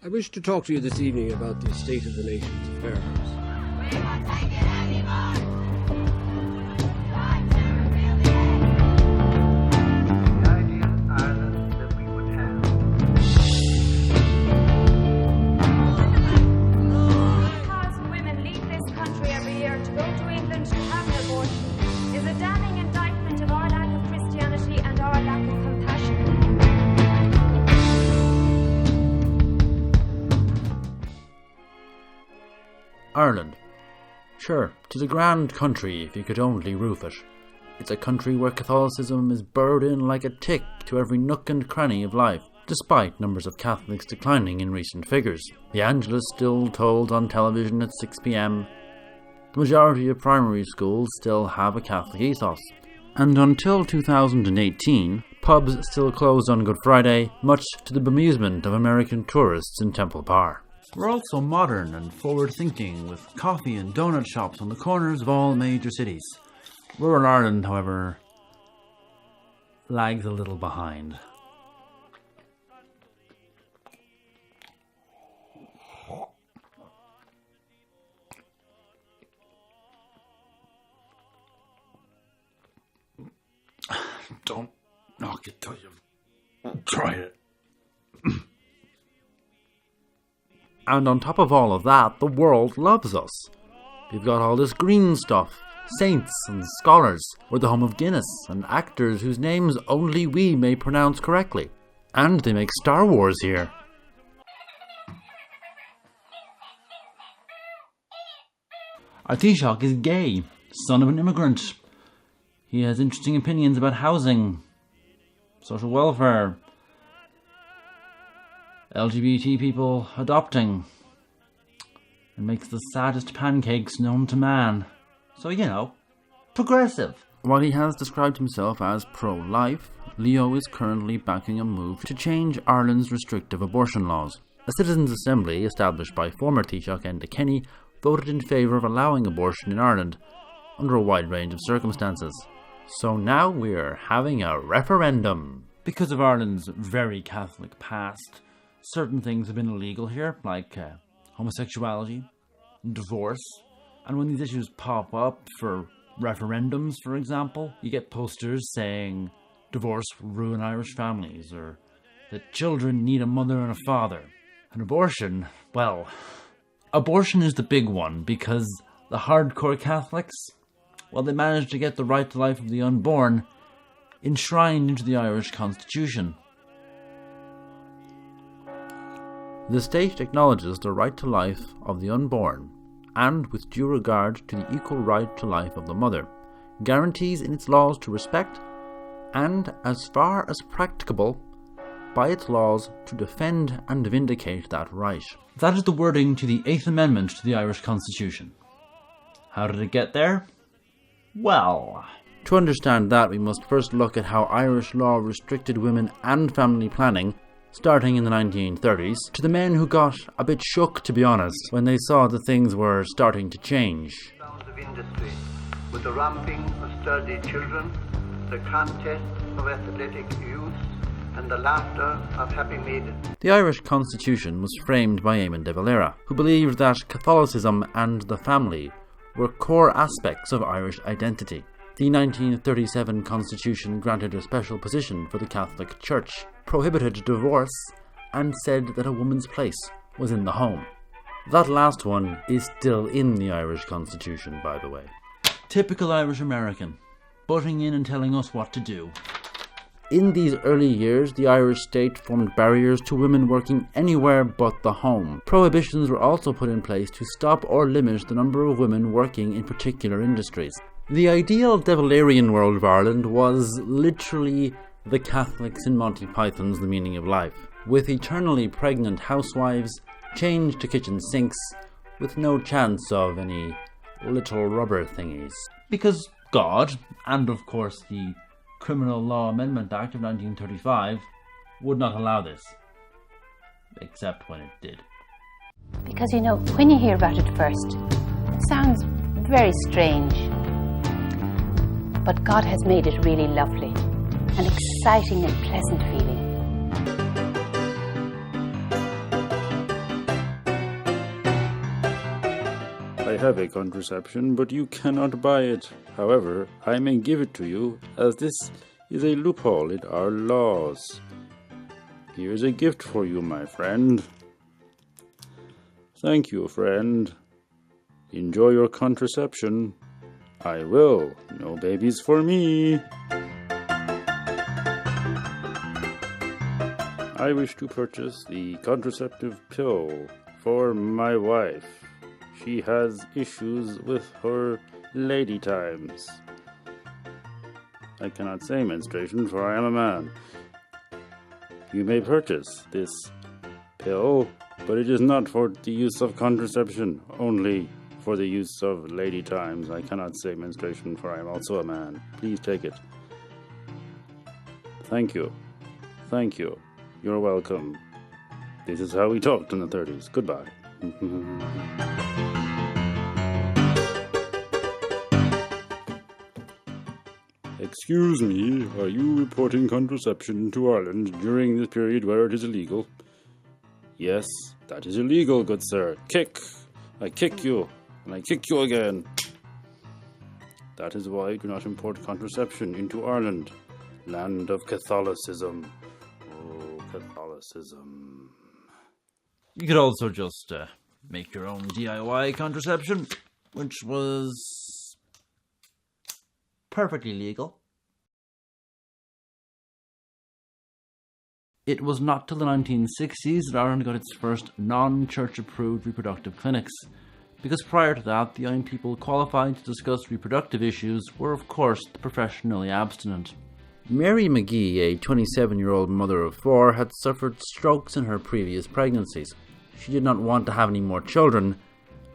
I wish to talk to you this evening about the state of the nation's affairs. We won't take it anymore! The ideal Ireland that we would have. Thousand women leave this country every year to go to England to have an abortion is a damning indictment of our lack of Christianity and our lack of compassion. Ireland. Sure, 'tis a grand country if you could only roof it. It's a country where Catholicism is burrowed in like a tick to every nook and cranny of life, despite numbers of Catholics declining in recent figures. The Angelus still told on television at 6 p.m. The majority of primary schools still have a Catholic ethos. And until 2018, pubs still closed on Good Friday, much to the bemusement of American tourists in Temple Bar. We're also modern and forward-thinking, with coffee and donut shops on the corners of all major cities. Rural Ireland, however, lags a little behind. Don't knock it till you've tried it. And on top of all of that, the world loves us. We've got all this green stuff, saints and scholars. We're the home of Guinness and actors whose names only we may pronounce correctly. And they make Star Wars here. Our Taoiseach is gay, son of an immigrant. He has interesting opinions about housing, social welfare, LGBT people adopting, and makes the saddest pancakes known to man. So, you know, progressive. While he has described himself as pro-life, Leo is currently backing a move to change Ireland's restrictive abortion laws. A citizens' assembly established by former Taoiseach Enda Kenny voted in favour of allowing abortion in Ireland under a wide range of circumstances. So now we're having a referendum. Because of Ireland's very Catholic past, certain things have been illegal here, like homosexuality, divorce. And when these issues pop up for referendums, for example, you get posters saying divorce will ruin Irish families, or that children need a mother and a father. And abortion, well, abortion is the big one, because the hardcore Catholics, well, they managed to get the right to life of the unborn enshrined into the Irish Constitution. The state acknowledges the right to life of the unborn, and with due regard to the equal right to life of the mother, guarantees in its laws to respect, and, as far as practicable, by its laws to defend and vindicate that right. That is the wording to the 8th Amendment to the Irish Constitution. How did it get there? Well, to understand that, we must first look at how Irish law restricted women and family planning, starting in the 1930s, to the men who got a bit shook, to be honest, when they saw that things were starting to change. Sounds of industry, with the romping of sturdy children, the contest of athletic youths, and the laughter of happy maidens. The Irish Constitution was framed by Eamon de Valera, who believed that Catholicism and the family were core aspects of Irish identity. The 1937 Constitution granted a special position for the Catholic Church, prohibited divorce, and said that a woman's place was in the home. That last one is still in the Irish Constitution, by the way. Typical Irish American, butting in and telling us what to do. In these early years, the Irish state formed barriers to women working anywhere but the home. Prohibitions were also put in place to stop or limit the number of women working in particular industries. The ideal De Valerian world of Ireland was literally the Catholics in Monty Python's The Meaning of Life, with eternally pregnant housewives, chained to kitchen sinks, with no chance of any little rubber thingies. Because God, and of course the Criminal Law Amendment Act of 1935, would not allow this. Except when it did. Because, you know, when you hear about it first, it sounds very strange. But God has made it really lovely, an exciting and pleasant feeling. I have a contraception, but you cannot buy it. However, I may give it to you, as this is a loophole in our laws. Here is a gift for you, my friend. Thank you, friend. Enjoy your contraception. I will. No babies for me. I wish to purchase the contraceptive pill for my wife. She has issues with her lady times. I cannot say menstruation, for I am a man. You may purchase this pill, but it is not for the use of contraception, only for the use of lady times. I cannot say menstruation, for I am also a man. Please take it. Thank you. Thank you. You're welcome. This is how we talked in the 30s. Goodbye. Excuse me, are you reporting contraception to Ireland during this period where it is illegal? Yes, that is illegal, good sir. Kick! I kick you, and I kick you again. That is why I do not import contraception into Ireland, land of Catholicism. Oh, Catholicism. You could also just make your own DIY contraception, which was perfectly legal. It was not till the 1960s that Ireland got its first non-church approved reproductive clinics, because prior to that, the young people qualified to discuss reproductive issues were of course professionally abstinent. Mary McGee, a 27-year-old mother of 4, had suffered strokes in her previous pregnancies. She did not want to have any more children,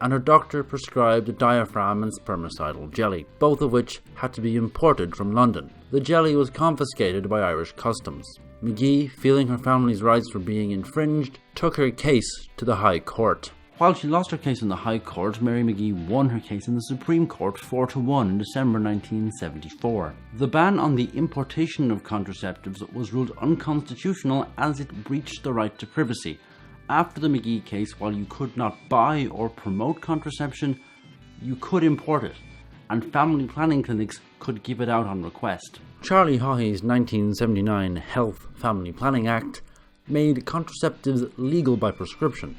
and her doctor prescribed a diaphragm and spermicidal jelly, both of which had to be imported from London. The jelly was confiscated by Irish customs. McGee, feeling her family's rights were being infringed, took her case to the High Court. While she lost her case in the High Court, Mary McGee won her case in the Supreme Court 4-1 in December 1974. The ban on the importation of contraceptives was ruled unconstitutional as it breached the right to privacy. After the McGee case, while you could not buy or promote contraception, you could import it, and family planning clinics could give it out on request. Charlie Haughey's 1979 Health Family Planning Act made contraceptives legal by prescription,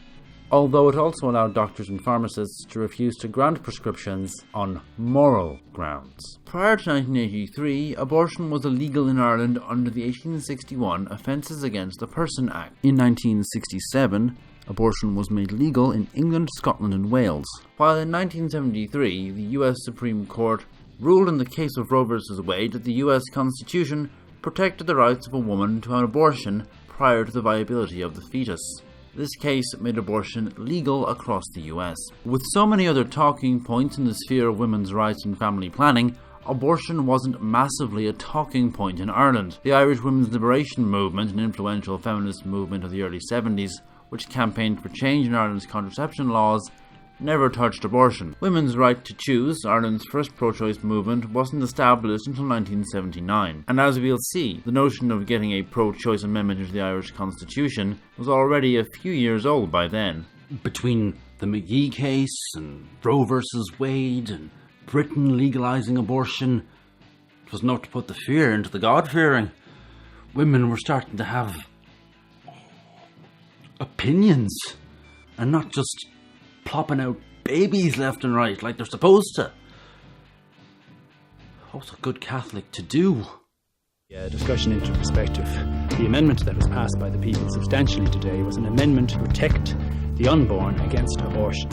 although it also allowed doctors and pharmacists to refuse to grant prescriptions on moral grounds. Prior to 1983, abortion was illegal in Ireland under the 1861 Offences Against the Person Act. In 1967, abortion was made legal in England, Scotland and Wales, while in 1973 the US Supreme Court ruled in the case of Roe v. Wade that the US Constitution protected the rights of a woman to an abortion prior to the viability of the fetus. This case made abortion legal across the US. With so many other talking points in the sphere of women's rights and family planning, abortion wasn't massively a talking point in Ireland. The Irish women's liberation movement, an influential feminist movement of the early 70s, which campaigned for change in Ireland's contraception laws, never touched abortion. Women's right to choose, Ireland's first pro-choice movement, wasn't established until 1979. And as we'll see, the notion of getting a pro-choice amendment into the Irish Constitution was already a few years old by then. Between the McGee case and Roe versus Wade and Britain legalising abortion, it was enough to put the fear into the God-fearing. Women were starting to have opinions and not just plopping out babies left and right like they're supposed to. What's a good Catholic to do? Discussion into perspective. The amendment that was passed by the people substantially today was an amendment to protect the unborn against abortion.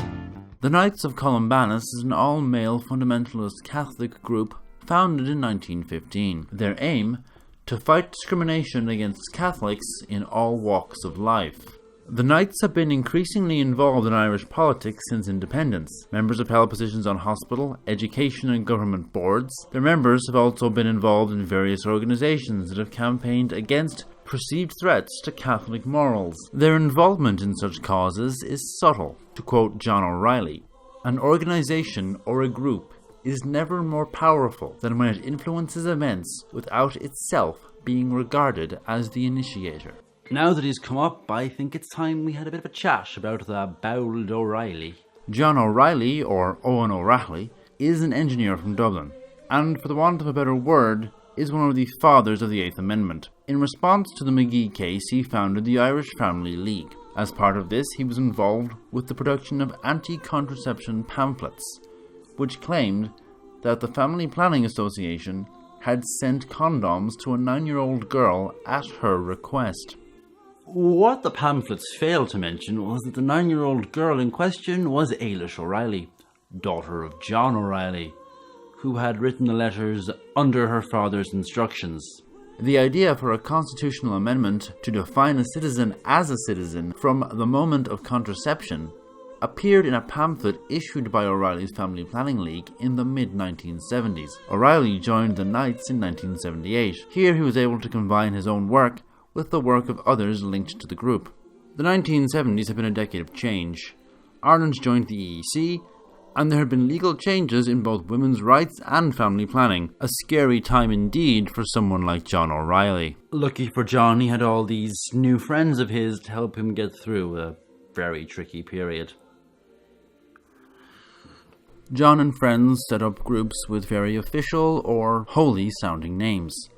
The Knights of Columbanus is an all-male fundamentalist Catholic group founded in 1915. Their aim? To fight discrimination against Catholics in all walks of life. The Knights have been increasingly involved in Irish politics since independence. Members have held positions on hospital, education and government boards. Their members have also been involved in various organisations that have campaigned against perceived threats to Catholic morals. Their involvement in such causes is subtle. To quote John O'Reilly, "An organisation or a group is never more powerful than when it influences events without itself being regarded as the initiator." Now that he's come up, I think it's time we had a bit of a chat about the Bowled O'Reilly. John O'Reilly, or Owen O'Reilly, is an engineer from Dublin, and for the want of a better word, is one of the fathers of the Eighth Amendment. In response to the McGee case, he founded the Irish Family League. As part of this, he was involved with the production of anti-contraception pamphlets, which claimed that the Family Planning Association had sent condoms to a 9-year-old girl at her request. What the pamphlets failed to mention was that the 9-year-old girl in question was Ailish O'Reilly, daughter of John O'Reilly, who had written the letters under her father's instructions. The idea for a constitutional amendment to define a citizen as a citizen from the moment of contraception appeared in a pamphlet issued by O'Reilly's Family Planning League in the mid-1970s. O'Reilly joined the Knights in 1978. Here he was able to combine his own work with the work of others linked to the group. The 1970s have been a decade of change. Ireland joined the EEC, and there have been legal changes in both women's rights and family planning. A scary time indeed for someone like John O'Reilly. Lucky for John, he had all these new friends of his to help him get through a very tricky period. John and friends set up groups with very official or holy sounding names,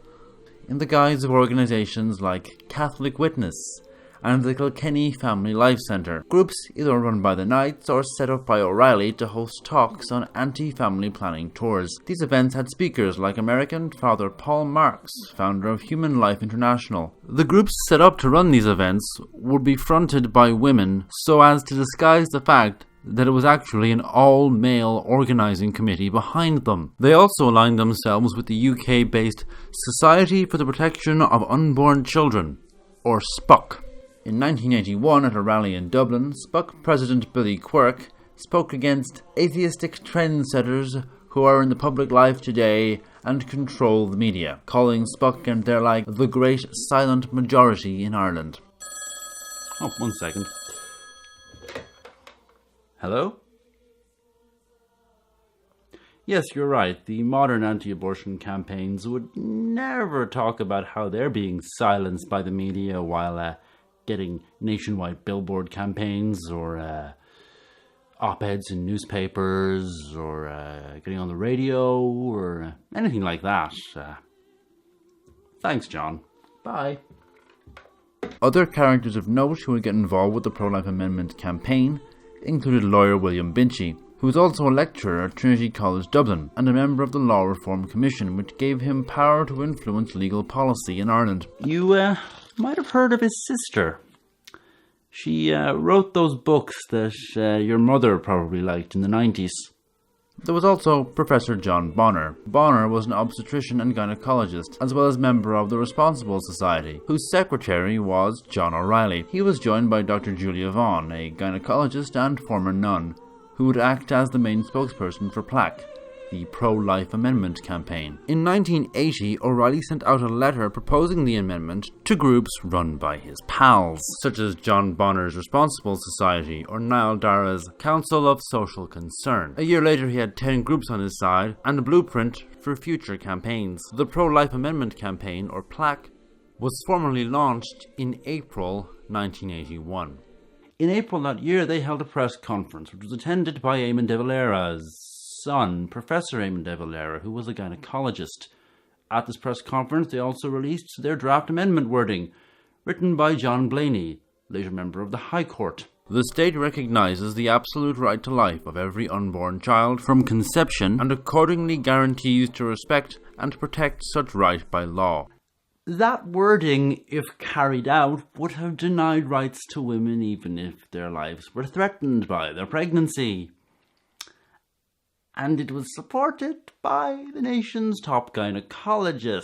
in the guise of organisations like Catholic Witness and the Kilkenny Family Life Centre, groups either run by the Knights or set up by O'Reilly to host talks on anti-family planning tours. These events had speakers like American Father Paul Marks, founder of Human Life International. The groups set up to run these events would be fronted by women so as to disguise the fact that it was actually an all-male organising committee behind them. They also aligned themselves with the UK-based Society for the Protection of Unborn Children, or SPUC. In 1981, at a rally in Dublin, SPUC President Billy Quirk spoke against atheistic trendsetters who are in the public life today and control the media, calling SPUC and their like the great silent majority in Ireland. Oh, 1 second. Hello? Yes, you're right. The modern anti-abortion campaigns would never talk about how they're being silenced by the media while getting nationwide billboard campaigns or op-eds in newspapers or getting on the radio or anything like that. Thanks, John. Bye. Other characters of note who would get involved with the pro-life amendment campaign included lawyer William Binchy, who was also a lecturer at Trinity College Dublin and a member of the Law Reform Commission, which gave him power to influence legal policy in Ireland. You might have heard of his sister. She wrote those books that your mother probably liked in the 90s. There was also Professor John Bonner. Bonner was an obstetrician and gynecologist, as well as member of the Responsible Society, whose secretary was John O'Reilly. He was joined by Dr. Julia Vaughan, a gynecologist and former nun, who would act as the main spokesperson for PLAC, the pro-life amendment campaign. In 1980, O'Reilly sent out a letter proposing the amendment to groups run by his pals, such as John Bonner's Responsible Society or Niall Dara's Council of Social Concern. A year later, he had 10 groups on his side and a blueprint for future campaigns. The pro-life amendment campaign, or PLAC, was formally launched in April 1981. In April that year, they held a press conference, which was attended by Eamon de Valera's son, Professor Eamon de Valera, who was a gynecologist. At this press conference, they also released their draft amendment wording, written by John Blaney, later member of the High Court. The state recognises the absolute right to life of every unborn child from conception and accordingly guarantees to respect and protect such right by law. That wording, if carried out, would have denied rights to women even if their lives were threatened by their pregnancy. And it was supported by the nation's top gynecologists.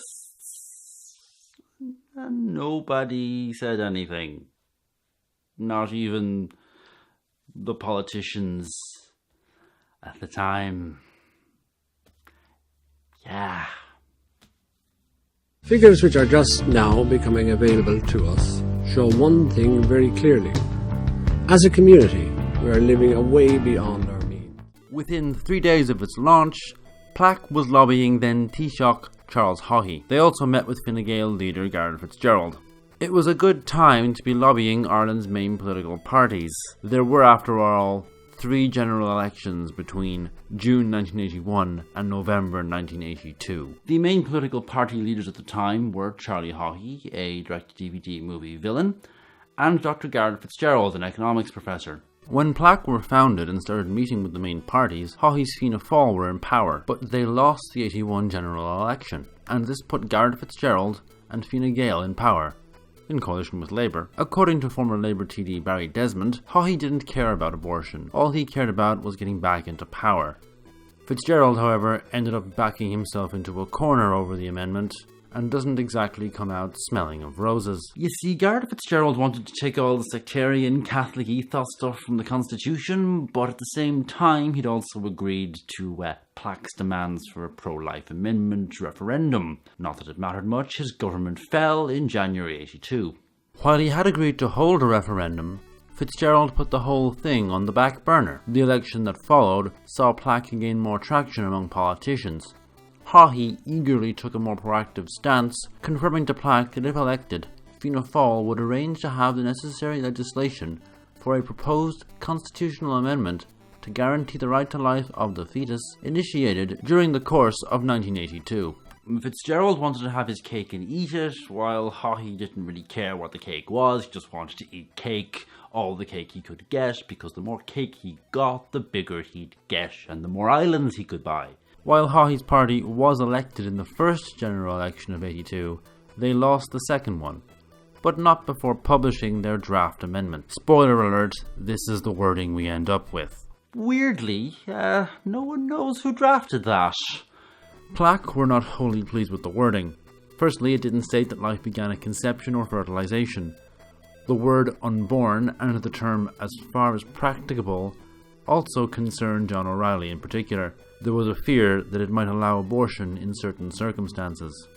And nobody said anything. Not even the politicians at the time. Yeah. Figures which are just now becoming available to us show one thing very clearly. As a community, we are living a way beyond our means. Within 3 days of its launch, PLAC was lobbying then Taoiseach Charles Haughey. They also met with Fine Gael leader Garret Fitzgerald. It was a good time to be lobbying Ireland's main political parties. There were, after all, 3 general elections between June 1981 and November 1982. The main political party leaders at the time were Charlie Haughey, a direct-to-DVD movie villain, and Dr. Garrett Fitzgerald, an economics professor. When PLAC were founded and started meeting with the main parties, Haughey's Fianna Fáil were in power, but they lost the 81 general election, and this put Garrett Fitzgerald and Fine Gael in power, in coalition with Labour. According to former Labour TD Barry Desmond, Haughey didn't care about abortion. All he cared about was getting back into power. Fitzgerald, however, ended up backing himself into a corner over the amendment, and doesn't exactly come out smelling of roses. You see, Garrett Fitzgerald wanted to take all the sectarian Catholic ethos stuff from the Constitution, but at the same time he'd also agreed to PLAC's demands for a pro-life amendment referendum. Not that it mattered much, his government fell in January 82. While he had agreed to hold a referendum, Fitzgerald put the whole thing on the back burner. The election that followed saw PLAC gain more traction among politicians. Haughey eagerly took a more proactive stance, confirming to PLAC that if elected, Fianna Fáil would arrange to have the necessary legislation for a proposed constitutional amendment to guarantee the right to life of the fetus, initiated during the course of 1982. Fitzgerald wanted to have his cake and eat it, while Haughey didn't really care what the cake was. He just wanted to eat cake, all the cake he could get, because the more cake he got, the bigger he'd get, and the more islands he could buy. While Haughey's party was elected in the first general election of 82, they lost the second one, but not before publishing their draft amendment. Spoiler alert, this is the wording we end up with. Weirdly, no one knows who drafted that. PLAC were not wholly pleased with the wording. Firstly, it didn't state that life began at conception or fertilization. The word unborn and the term as far as practicable also concerned John O'Reilly in particular. There was a fear that it might allow abortion in certain circumstances.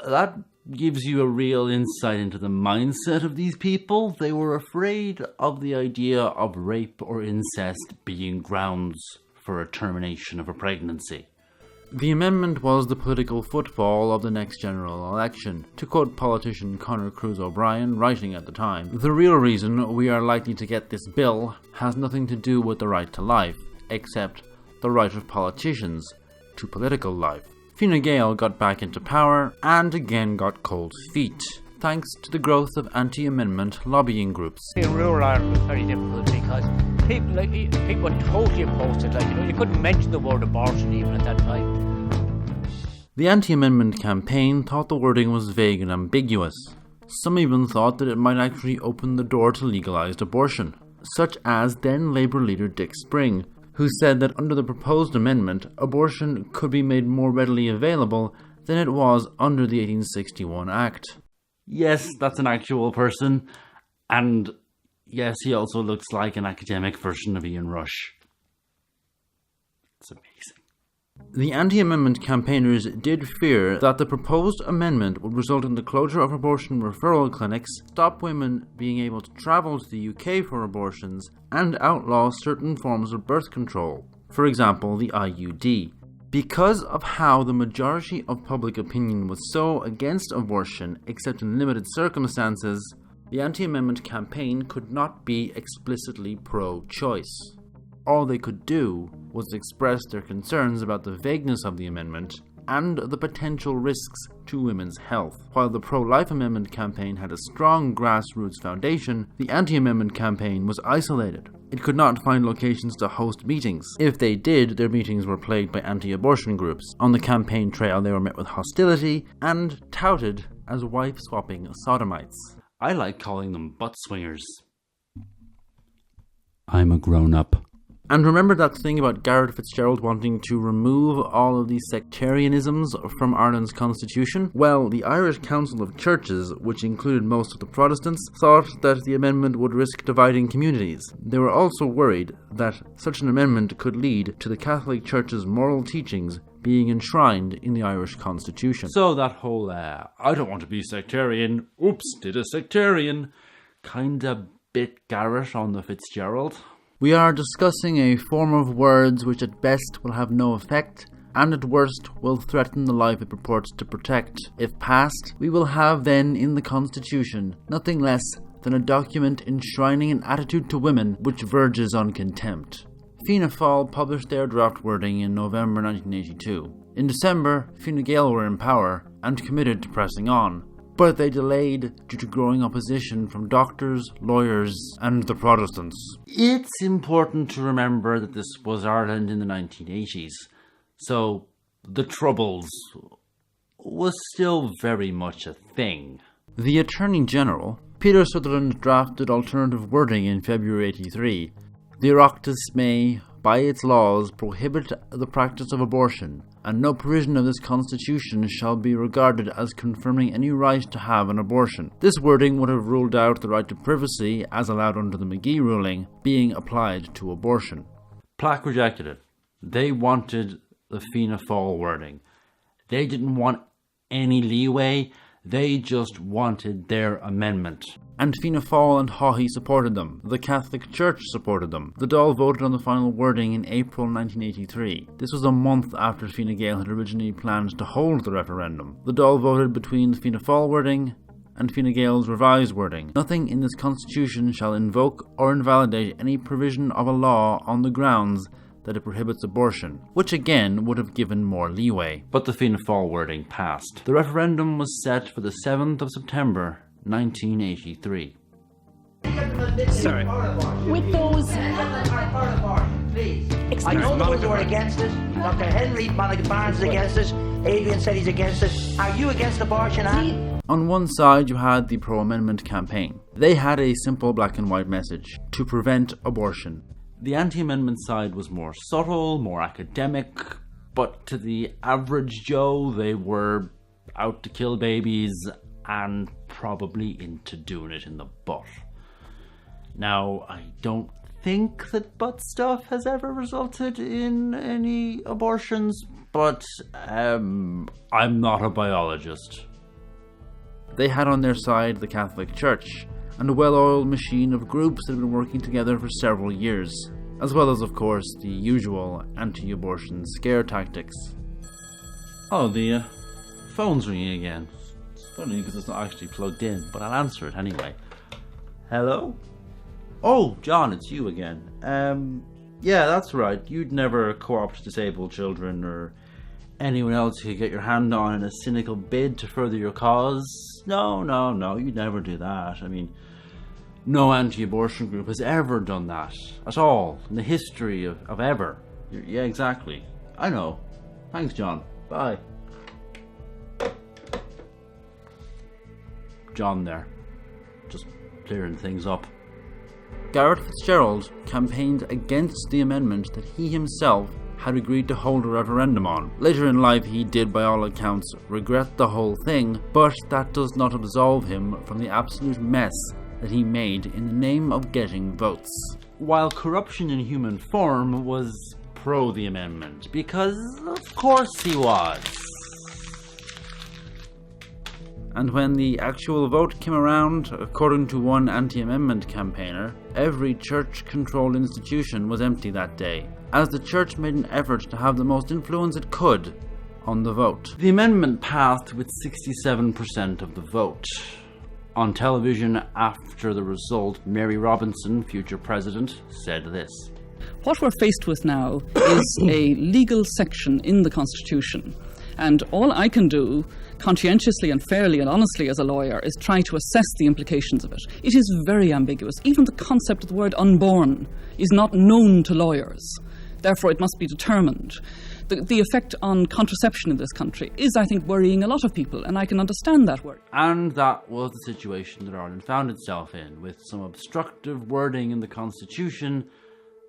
That gives you a real insight into the mindset of these people. They were afraid of the idea of rape or incest being grounds for a termination of a pregnancy. The amendment was the political football of the next general election. To quote politician Conor Cruise O'Brien, writing at the time, "The real reason we are likely to get this bill has nothing to do with the right to life, except the right of politicians to political life." Fine Gael got back into power and again got cold feet, thanks to the growth of anti-amendment lobbying groups. In rural Ireland it was very difficult because people were totally opposed to it. You couldn't mention the word abortion even at that time. The anti-amendment campaign thought the wording was vague and ambiguous. Some even thought that it might actually open the door to legalised abortion, such as then Labour leader Dick Spring, who said that under the proposed amendment, abortion could be made more readily available than it was under the 1861 Act. Yes, that's an actual person, and yes, he also looks like an academic version of Ian Rush. It's amazing. The anti-amendment campaigners did fear that the proposed amendment would result in the closure of abortion referral clinics, stop women being able to travel to the UK for abortions, and outlaw certain forms of birth control, for example the IUD. Because of how the majority of public opinion was so against abortion, except in limited circumstances, the anti-amendment campaign could not be explicitly pro-choice. All they could do was express their concerns about the vagueness of the amendment and the potential risks to women's health. While the pro-life amendment campaign had a strong grassroots foundation, the anti-amendment campaign was isolated. It could not find locations to host meetings. If they did, their meetings were plagued by anti-abortion groups. On the campaign trail, they were met with hostility and touted as wife-swapping sodomites. I like calling them butt swingers. I'm a grown-up. And remember that thing about Garrett Fitzgerald wanting to remove all of these sectarianisms from Ireland's constitution? Well, the Irish Council of Churches, which included most of the Protestants, thought that the amendment would risk dividing communities. They were also worried that such an amendment could lead to the Catholic Church's moral teachings being enshrined in the Irish constitution. So that whole, I don't want to be sectarian, oops, did a sectarian, kinda bit Garrett on the Fitzgerald. We are discussing a form of words which at best will have no effect, and at worst will threaten the life it purports to protect. If passed, we will have then in the Constitution nothing less than a document enshrining an attitude to women which verges on contempt. Fianna Fáil published their draft wording in November 1982. In December, Fine Gael were in power and committed to pressing on, but they delayed due to growing opposition from doctors, lawyers, and the Protestants. It's important to remember that this was Ireland in the 1980s, so the Troubles was still very much a thing. The Attorney General, Peter Sutherland, drafted alternative wording in February 83. The Oireachtas may, by its laws, prohibit the practice of abortion, and no provision of this constitution shall be regarded as confirming any right to have an abortion. This wording would have ruled out the right to privacy, as allowed under the McGee ruling, being applied to abortion. Plack rejected it. They wanted the Fianna Fáil wording. They didn't want any leeway, they just wanted their amendment. And Fianna Fáil and Haughey supported them. The Catholic Church supported them. The Dáil voted on the final wording in April 1983. This was a month after Fine Gael had originally planned to hold the referendum. The Dáil voted between the Fianna Fáil wording and Fine Gael's revised wording. Nothing in this constitution shall invoke or invalidate any provision of a law on the grounds that it prohibits abortion, which again would have given more leeway. But the Fianna Fáil wording passed. The referendum was set for the 7th of September 1983. Sorry. With those... I know those who are against it. Dr. Henry Barnes is against it. Adrian said he's against it. Are you against abortion, Anne? On one side you had the pro-amendment campaign. They had a simple black and white message: to prevent abortion. The anti-amendment side was more subtle, more academic, but to the average Joe, they were out to kill babies and probably into doing it in the butt. Now, I don't think that butt stuff has ever resulted in any abortions, but I'm not a biologist. They had on their side the Catholic Church, and a well-oiled machine of groups that had been working together for several years, as well as, of course, the usual anti-abortion scare tactics. Oh, the phone's ringing again. It's funny because it's not actually plugged in, but I'll answer it anyway. Hello? Oh, John, it's you again. Yeah, that's right. You'd never co-opt disabled children or anyone else you could get your hand on in a cynical bid to further your cause. No, you'd never do that. I mean, no anti-abortion group has ever done that at all in the history of ever. Yeah, exactly. I know. Thanks, John. Bye. John there. Just clearing things up. Garret Fitzgerald campaigned against the amendment that he himself had agreed to hold a referendum on. Later in life he did, by all accounts, regret the whole thing, but that does not absolve him from the absolute mess that he made in the name of getting votes. While corruption in human form was pro the amendment, because of course he was. And when the actual vote came around, according to one anti-amendment campaigner, every church-controlled institution was empty that day, as the church made an effort to have the most influence it could on the vote. The amendment passed with 67% of the vote. On television after the result, Mary Robinson, future president, said this. What we're faced with now is a legal section in the Constitution, and all I can do, conscientiously and fairly and honestly as a lawyer, is try to assess the implications of it. It is very ambiguous. Even the concept of the word unborn is not known to lawyers. Therefore, it must be determined. The effect on contraception in this country is, I think, worrying a lot of people, and I can understand that worry. And that was the situation that Ireland found itself in, with some obstructive wording in the Constitution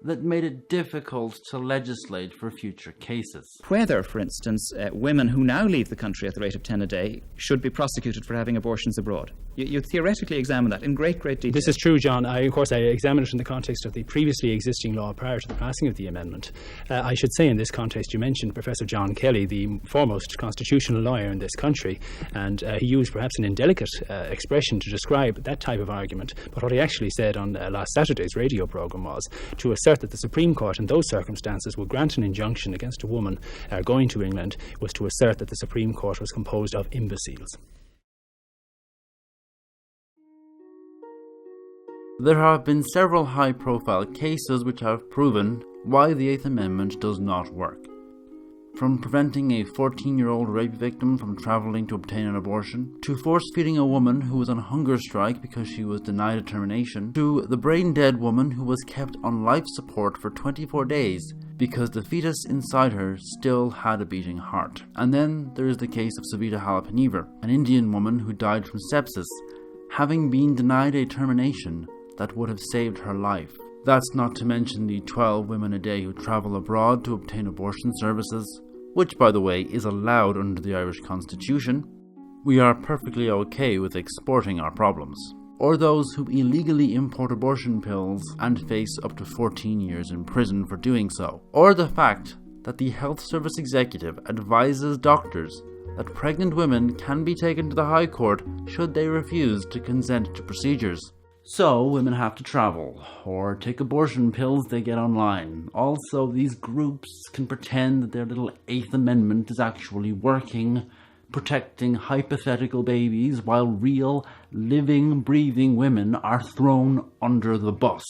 that made it difficult to legislate for future cases. Whether, for instance, women who now leave the country at the rate of 10 a day should be prosecuted for having abortions abroad. You theoretically examine that in great detail. This is true, John. I examined it in the context of the previously existing law prior to the passing of the amendment. I should say in this context, you mentioned Professor John Kelly, the foremost constitutional lawyer in this country, and he used perhaps an indelicate expression to describe that type of argument. But what he actually said on last Saturday's radio programme was to assert that the Supreme Court in those circumstances would grant an injunction against a woman going to England was to assert that the Supreme Court was composed of imbeciles. There have been several high-profile cases which have proven why the Eighth Amendment does not work. From preventing a 14-year-old rape victim from travelling to obtain an abortion, to force-feeding a woman who was on hunger strike because she was denied a termination, to the brain-dead woman who was kept on life support for 24 days because the fetus inside her still had a beating heart. And then there is the case of Savita Halapanavar, an Indian woman who died from sepsis, having been denied a termination that would have saved her life. That's not to mention the 12 women a day who travel abroad to obtain abortion services, which, by the way, is allowed under the Irish Constitution. We are perfectly okay with exporting our problems. Or those who illegally import abortion pills and face up to 14 years in prison for doing so. Or the fact that the Health Service Executive advises doctors that pregnant women can be taken to the High Court should they refuse to consent to procedures. So, women have to travel, or take abortion pills they get online. Also, these groups can pretend that their little Eighth Amendment is actually working, protecting hypothetical babies, while real, living, breathing women are thrown under the bus.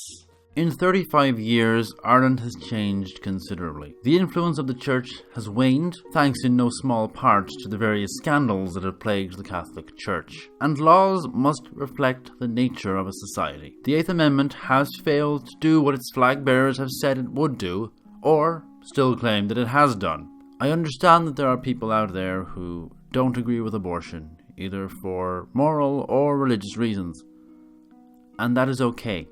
In 35 years, Ireland has changed considerably. The influence of the Church has waned, thanks in no small part to the various scandals that have plagued the Catholic Church. And laws must reflect the nature of a society. The Eighth Amendment has failed to do what its flag bearers have said it would do, or still claim that it has done. I understand that there are people out there who don't agree with abortion, either for moral or religious reasons. And that is okay.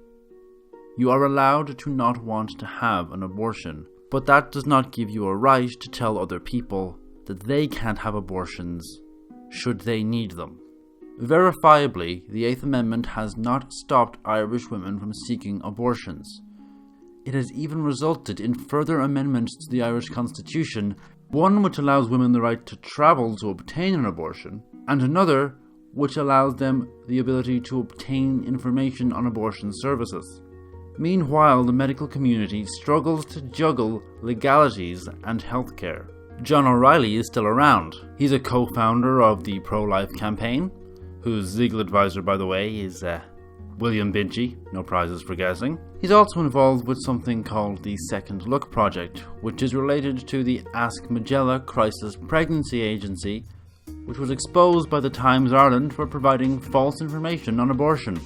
You are allowed to not want to have an abortion, but that does not give you a right to tell other people that they can't have abortions should they need them. Verifiably, the Eighth Amendment has not stopped Irish women from seeking abortions. It has even resulted in further amendments to the Irish Constitution, one which allows women the right to travel to obtain an abortion, and another which allows them the ability to obtain information on abortion services. Meanwhile, the medical community struggles to juggle legalities and healthcare. John O'Reilly is still around. He's a co-founder of the Pro-Life Campaign, whose legal advisor, by the way, is William Binchy, no prizes for guessing. He's also involved with something called the Second Look Project, which is related to the Ask Magella Crisis Pregnancy Agency, which was exposed by the Times Ireland for providing false information on abortion.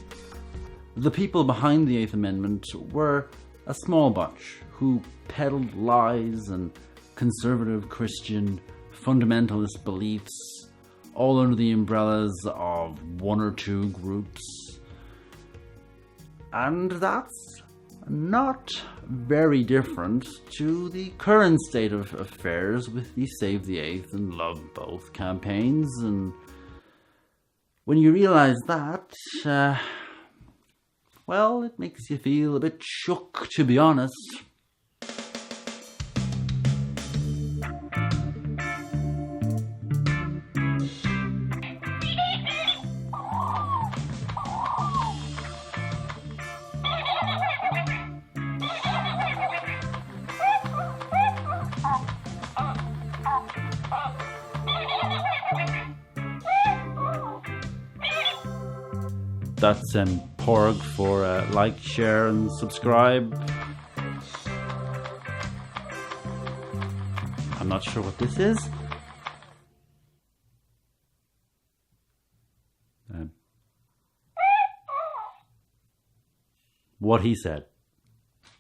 The people behind the Eighth Amendment were a small bunch who peddled lies and conservative Christian fundamentalist beliefs, all under the umbrellas of one or two groups. And that's not very different to the current state of affairs with the Save the Eighth and Love Both campaigns. And when you realise that, well, it makes you feel a bit shook, to be honest. That's Porg for like, share and subscribe. I'm not sure what this is. What he said.